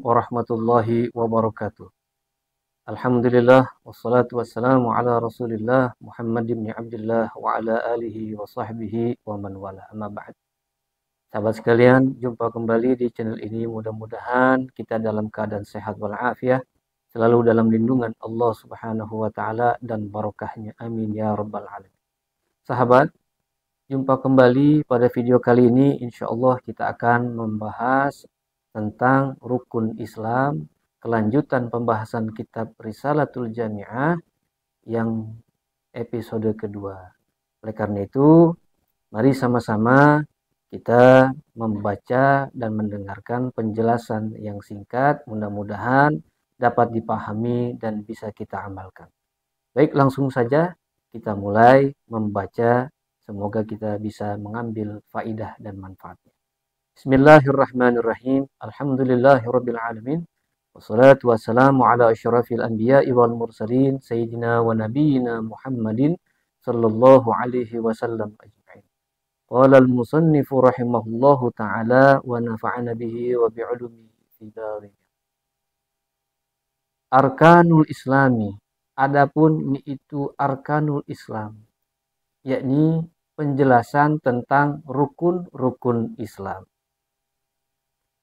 warahmatullahi wabarakatuh. Alhamdulillah wassalatu wassalamu ala Rasulillah Muhammad bin Abdullah wa ala alihi wa sahbihi wa man wala. Amma ba'd. Sahabat sekalian, jumpa kembali di channel ini. Mudah-mudahan kita dalam keadaan sehat walafiat, selalu dalam lindungan Allah Subhanahu wa taala dan barokahnya. Amin ya rabbal alamin. Sahabat, jumpa kembali pada video kali ini. Insyaallah kita akan membahas tentang rukun Islam, kelanjutan pembahasan kitab Risalatul Jami'ah yang episode kedua. Oleh karena itu, mari sama-sama kita membaca dan mendengarkan penjelasan yang singkat, mudah-mudahan dapat dipahami dan bisa kita amalkan. Baik, langsung saja kita mulai membaca. Semoga kita bisa mengambil faidah dan manfaatnya. Bismillahirrahmanirrahim. Alhamdulillahirabbil alamin. Wassalatu wassalamu ala asyrafil anbiya'i wal mursalin sayyidina wa nabiyyina Muhammadin sallallahu alaihi wasallam ajma'in. Qala al-musannifu rahimahullahu ta'ala wa nafa'ana bihi wa bi'ulumihi fi darin. Arkanul Islami. Adapun itu arkanul Islam, yakni penjelasan tentang rukun-rukun Islam.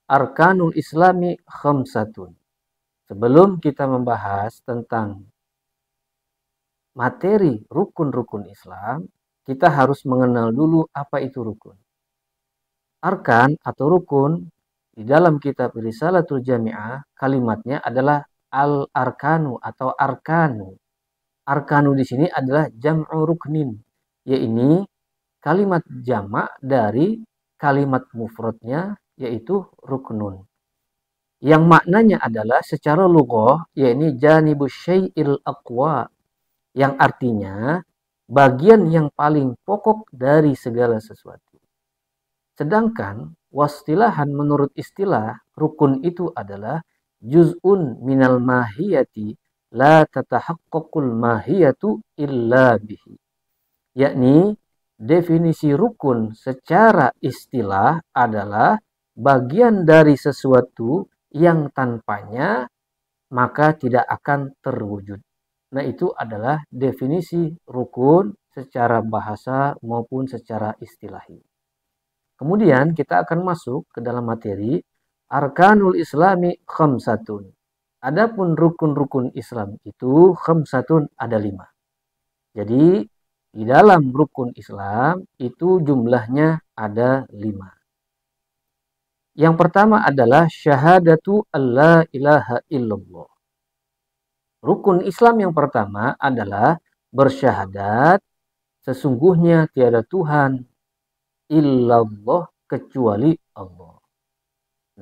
Arkanul Islami khamsatun. Sebelum kita membahas tentang materi rukun-rukun Islam, kita harus mengenal dulu apa itu rukun. Arkan atau rukun di dalam kitab Risalatul Jami'ah, kalimatnya adalah al-arkanu atau arkanu. Arkanu di sini adalah jam'u ruknin, yaitu kalimat jamak dari kalimat mufradnya yaitu ruknun. Yang maknanya adalah secara lughah yaitu janibus syai'il aqwa, yang artinya bagian yang paling pokok dari segala sesuatu. Sedangkan wastilahan menurut istilah rukun itu adalah juz'un minal mahiyati la tatahaqqaqul mahiyatu illa bihi. Yakni definisi rukun secara istilah adalah bagian dari sesuatu yang tanpanya maka tidak akan terwujud. Nah, itu adalah definisi rukun secara bahasa maupun secara istilahi. Kemudian kita akan masuk ke dalam materi arkanul islami khamsatun. Adapun rukun-rukun Islam itu khamsatun, ada 5. Jadi di dalam rukun Islam itu jumlahnya ada 5. Yang pertama adalah syahadatu alla ilaha illallah. Rukun Islam yang pertama adalah bersyahadat sesungguhnya tiada Tuhan illallah kecuali Allah.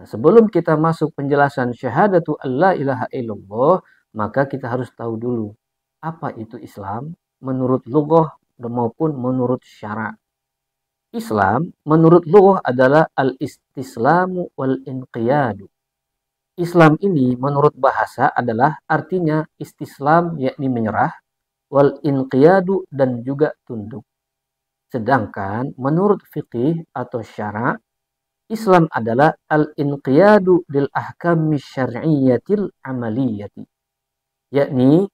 Nah, sebelum kita masuk penjelasan syahadatu alla ilaha illallah, maka kita harus tahu dulu apa itu Islam menurut lughah maupun menurut syara'. Islam menurut lughah adalah al-istislamu wal inqiyadu. Islam ini menurut bahasa adalah artinya istislam yakni menyerah, wal inqiyadu dan juga tunduk. Sedangkan menurut fiqih atau syara', Islam adalah al-inqiyadu lil ahkami syar'iyyatil amaliyati, yakni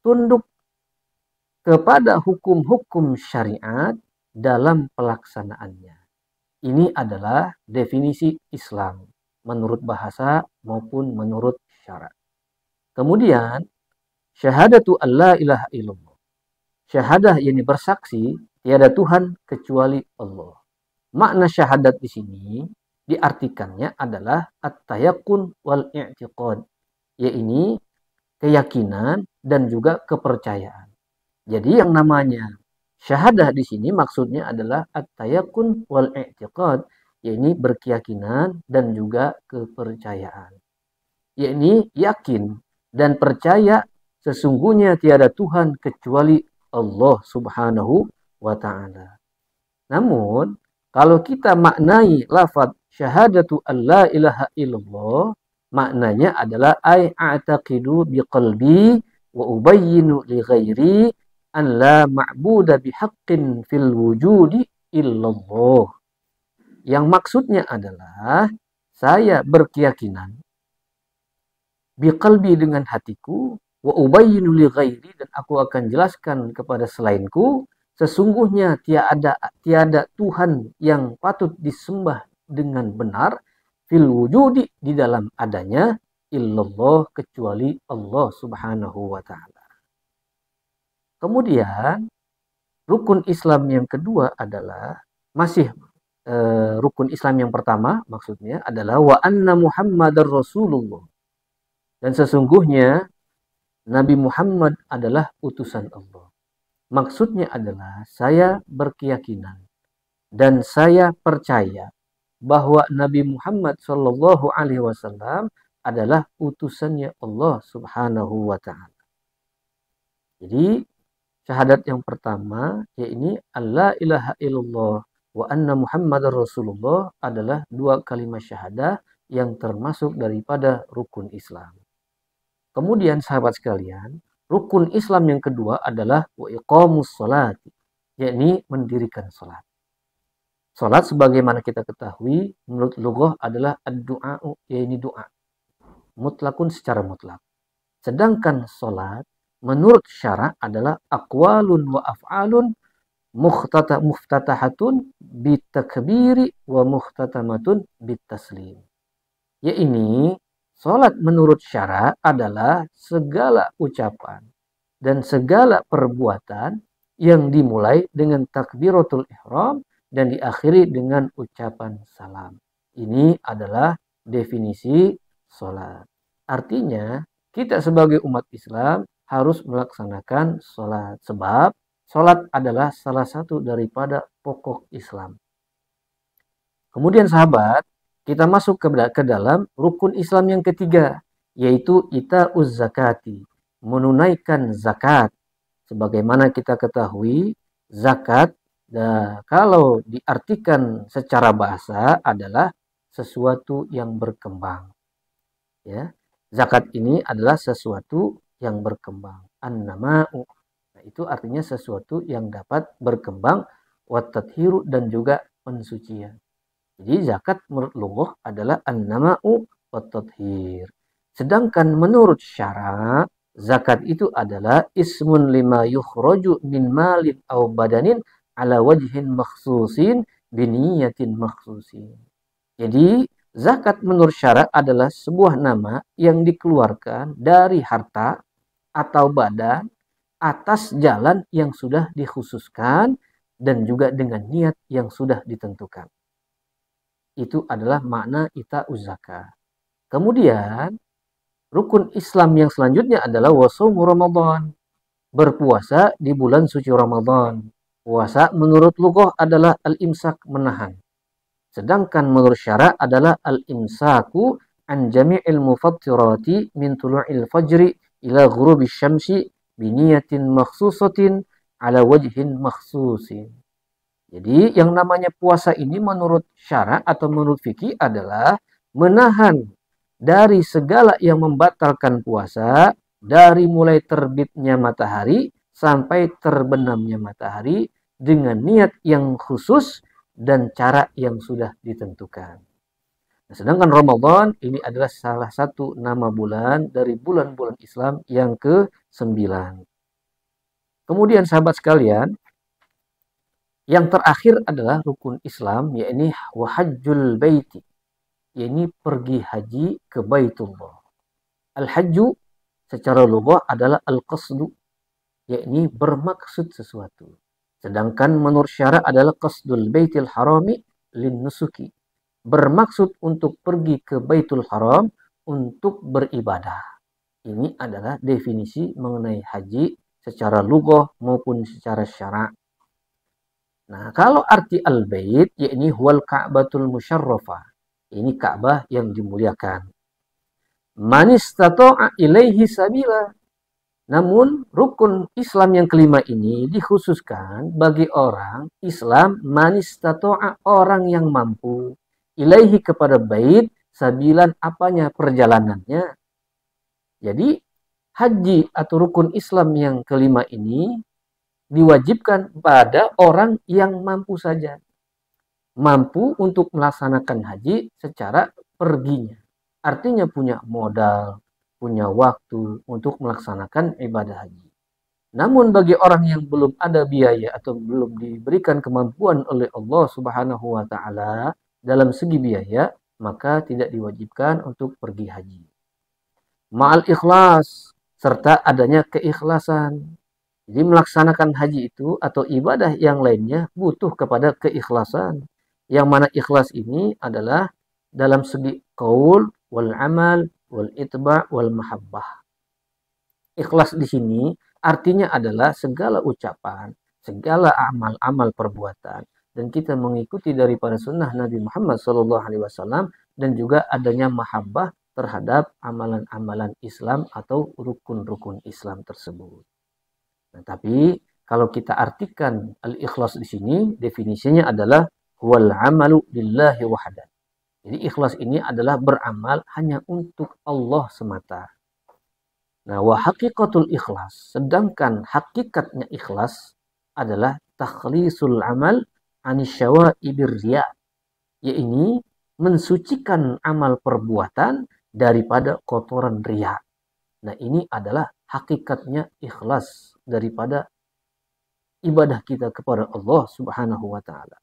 tunduk kepada hukum-hukum syariat dalam pelaksanaannya. Ini adalah definisi Islam menurut bahasa maupun menurut syara'. Kemudian syahadatu alla ilaha illallah. Syahadah yakni bersaksi tiada Tuhan kecuali Allah. Makna syahadat di sini diartikannya adalah at-tayaqqun wal i'tiqad, yaitu keyakinan dan juga kepercayaan. Jadi yang namanya syahadah di sini maksudnya adalah at-tayaqqun wal i'tiqad, yaitu berkeyakinan dan juga kepercayaan. Yaitu yakin dan percaya sesungguhnya tiada Tuhan kecuali Allah Subhanahu wa ta'ala. Namun, kalau kita maknai lafaz syahadatu alla ilaha illallah, maknanya adalah ay a'taqidu biqalbi wa ubayyinu li ghairi an la ma'buda bihaqqin fil wujudi illallah. Yang maksudnya adalah saya berkeyakinan biqalbi dengan hatiku, wa ubayyinu li ghairi dan aku akan jelaskan kepada selainku, sesungguhnya tiada Tuhan yang patut disembah dengan benar fil wujudi di dalam adanya illallah kecuali Allah Subhanahu wa taala. Kemudian rukun Islam yang kedua adalah masih rukun Islam yang pertama maksudnya adalah wa anna Muhammadar Rasulullah. Dan sesungguhnya Nabi Muhammad adalah utusan Allah. Maksudnya adalah saya berkeyakinan dan saya percaya bahwa Nabi Muhammad Shallallahu Alaihi Wasallam adalah utusannya Allah Subhanahu Wa Taala. Jadi syahadat yang pertama yaitu Allah ilaha illallah wa anna Muhammadar Rasulullah adalah dua kalimat syahadah yang termasuk daripada rukun Islam. Kemudian sahabat sekalian, rukun Islam yang kedua adalah wa iqamus shalat, yakni mendirikan salat. Salat sebagaimana kita ketahui menurut lughah adalah ad-du'a, yakni doa. Mutlakun secara mutlak. Sedangkan salat menurut syara adalah aqwalun wa af'alun muftatahatun bitakbiri wa muhtatamatun bitaslim. Yakni salat menurut syara adalah segala ucapan dan segala perbuatan yang dimulai dengan takbiratul ihram dan diakhiri dengan ucapan salam. Ini adalah definisi salat. Artinya, kita sebagai umat Islam harus melaksanakan salat sebab salat adalah salah satu daripada pokok Islam. Kemudian sahabat, kita masuk ke dalam rukun Islam yang ketiga, yaitu ita'uz zakati, menunaikan zakat. Sebagaimana kita ketahui, zakat kalau diartikan secara bahasa adalah sesuatu yang berkembang. Ya, zakat ini adalah sesuatu yang berkembang. An-nama'u, nah, itu artinya sesuatu yang dapat berkembang, wa tathiru dan juga pensucian. Jadi zakat menurut lughah adalah an-nama'u wa tathhir. Sedangkan menurut syara, zakat itu adalah ismun lima yukhraju min malin aw badanin ala wajhin makhsusin biniyatin makhsusin. Jadi zakat menurut syara adalah sebuah nama yang dikeluarkan dari harta atau badan atas jalan yang sudah dikhususkan dan juga dengan niat yang sudah ditentukan. Itu adalah makna ita'uz zakat. Kemudian rukun Islam yang selanjutnya adalah wasaumu Ramadan, berpuasa di bulan suci Ramadan. Puasa menurut lughah adalah al-imsak, menahan. Sedangkan menurut syara adalah al-imsaku an jami'il mufattirati min tulu'il fajri ila ghurubi syamsi biniyatin makhsusatin ala wajhin makhsusin. Jadi yang namanya puasa ini menurut syara atau menurut fikih adalah menahan dari segala yang membatalkan puasa dari mulai terbitnya matahari sampai terbenamnya matahari dengan niat yang khusus dan cara yang sudah ditentukan. Nah, sedangkan Ramadan ini adalah salah satu nama bulan dari bulan-bulan Islam yang ke-9. Kemudian sahabat sekalian, yang terakhir adalah rukun Islam, yakni wahajjul baiti, yakni pergi haji ke Baitullah. Al-hajju secara lughah adalah al-qasdu, yakni bermaksud sesuatu. Sedangkan menurut syara adalah qasdul baitil harami lin nusuki, bermaksud untuk pergi ke Baitul Haram untuk beribadah. Ini adalah definisi mengenai haji secara lughah maupun secara syara'. Nah, kalau arti al-bait yakni huwal ka'batul musyarrafah. Ini Ka'bah yang dimuliakan. Man istata'a ilaihi sabila. Namun rukun Islam yang kelima ini dikhususkan bagi orang Islam man istata'a, orang yang mampu, ilaihi kepada bait, sabilan apanya, perjalanannya. Jadi haji atau rukun Islam yang kelima ini diwajibkan pada orang yang mampu saja. Mampu untuk melaksanakan haji secara perginya. Artinya punya modal, punya waktu untuk melaksanakan ibadah haji. Namun bagi orang yang belum ada biaya atau belum diberikan kemampuan oleh Allah Subhanahu wa taala dalam segi biaya, maka tidak diwajibkan untuk pergi haji. Ma'al ikhlas, serta adanya keikhlasan. Jadi melaksanakan haji itu atau ibadah yang lainnya butuh kepada keikhlasan. Yang mana ikhlas ini adalah dalam segi qaul, wal amal, wal itba' wal mahabbah. Ikhlas di sini artinya adalah segala ucapan, segala amal-amal perbuatan, dan kita mengikuti daripada sunnah Nabi Muhammad SAW, dan juga adanya mahabbah terhadap amalan-amalan Islam atau rukun-rukun Islam tersebut. Nah, tapi kalau kita artikan al-ikhlas di sini, definisinya adalah huwal amalu lillahi wahda. Jadi ikhlas ini adalah beramal hanya untuk Allah semata. Nah, wa haqiqatul ikhlas, sedangkan hakikatnya ikhlas adalah takhlisul amal anisyawaibir riya, yaitu mensucikan amal perbuatan daripada kotoran riya. Nah, ini adalah hakikatnya ikhlas daripada ibadah kita kepada Allah Subhanahu wa taala.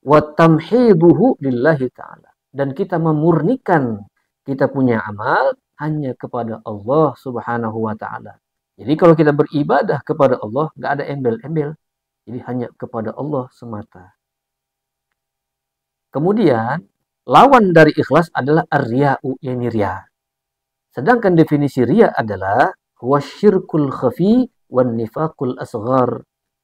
Wa tamhiduhu lillahi taala, dan kita memurnikan kita punya amal hanya kepada Allah Subhanahu wa taala. Jadi kalau kita beribadah kepada Allah, enggak ada embel-embel. Jadi hanya kepada Allah semata. Kemudian lawan dari ikhlas adalah ar-riya'u, yakni riya. Sedangkan definisi riya adalah wasyirkul khafi wan nifaqul asghar.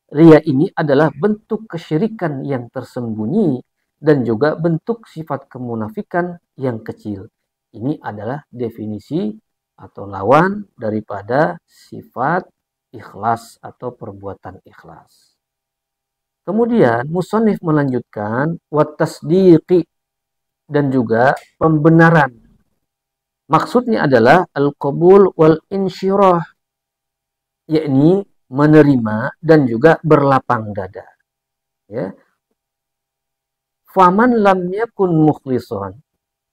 Riya ini adalah bentuk kesyirikan yang tersembunyi dan juga bentuk sifat kemunafikan yang kecil. Ini adalah definisi atau lawan daripada sifat ikhlas atau perbuatan ikhlas. Kemudian musannif melanjutkan watasdiqi, dan juga pembenaran. Maksudnya adalah al-qabul wal insyirah, yakni menerima dan juga berlapang dada. Ya. Faman lam yakun mukhlishon,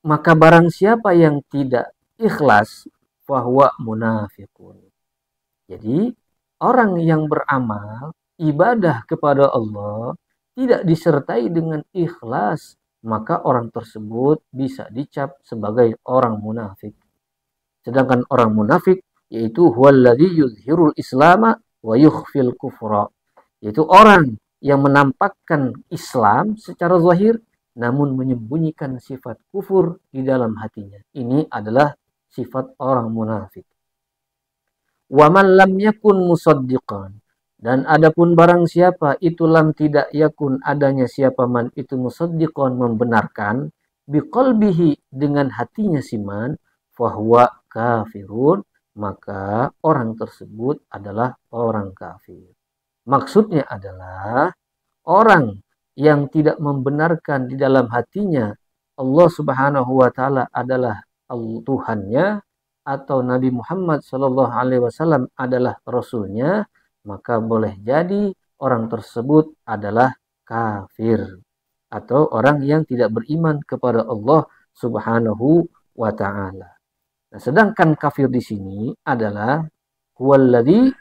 maka barang siapa yang tidak ikhlas, fahuwa munafiqun. Jadi orang yang beramal ibadah kepada Allah tidak disertai dengan ikhlas, maka orang tersebut bisa dicap sebagai orang munafik. Sedangkan orang munafik yaitu huwallazi yuzhirul islama wa yukhfil kufra, yaitu orang yang menampakkan Islam secara zahir namun menyembunyikan sifat kufur di dalam hatinya. Ini adalah sifat orang munafik. Wa man lam yakun musaddiqan, dan adapun barang siapa itu lam tidak yakun adanya siapa man itu musaddiqan membenarkan biqalbihi dengan hatinya siman, fahuwa kafirun, maka orang tersebut adalah orang kafir. Maksudnya adalah orang yang tidak membenarkan di dalam hatinya Allah Subhanahu wa taala adalah Tuhannya atau Nabi Muhammad sallallahu alaihi wasallam adalah rasulnya, maka boleh jadi orang tersebut adalah kafir atau orang yang tidak beriman kepada Allah Subhanahu wa taala. Nah, sedangkan kafir di sini adalah huwallazi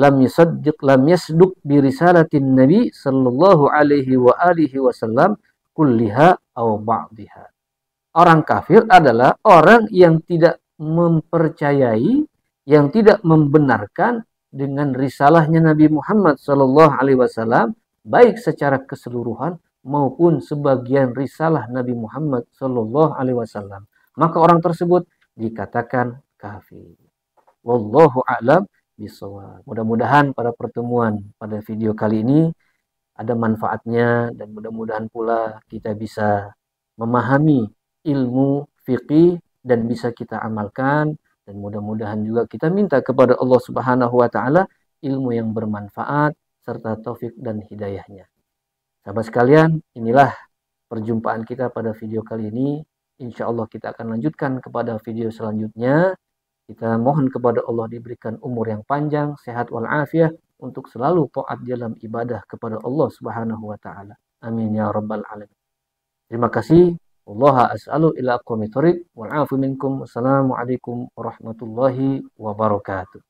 lam yasduq bi risalatin nabi sallallahu alaihi wa alihi wasallam kulliha aw ba'dihha. Orang kafir adalah orang yang tidak mempercayai, yang tidak membenarkan dengan risalahnya Nabi Muhammad sallallahu alaihi wasallam baik secara keseluruhan maupun sebagian risalah Nabi Muhammad sallallahu alaihi wasallam. Maka orang tersebut dikatakan kafir. Wallahu a'lam bishawab. Mudah-mudahan pada pertemuan pada video kali ini ada manfaatnya, dan mudah-mudahan pula kita bisa memahami ilmu fikih dan bisa kita amalkan, dan mudah-mudahan juga kita minta kepada Allah Subhanahu wa taala ilmu yang bermanfaat serta taufik dan hidayahnya. Sahabat sekalian, inilah perjumpaan kita pada video kali ini. Insya Allah kita akan lanjutkan kepada video selanjutnya. Kita mohon kepada Allah diberikan umur yang panjang, sehat walafiat untuk selalu taat dalam ibadah kepada Allah Subhanahu wa taala. Amin ya rabbal alamin. Terima kasih. Wallaha as'alu ila aqwamit thoriq wal afu minkum. Wassalamualaikum warahmatullahi wabarakatuh.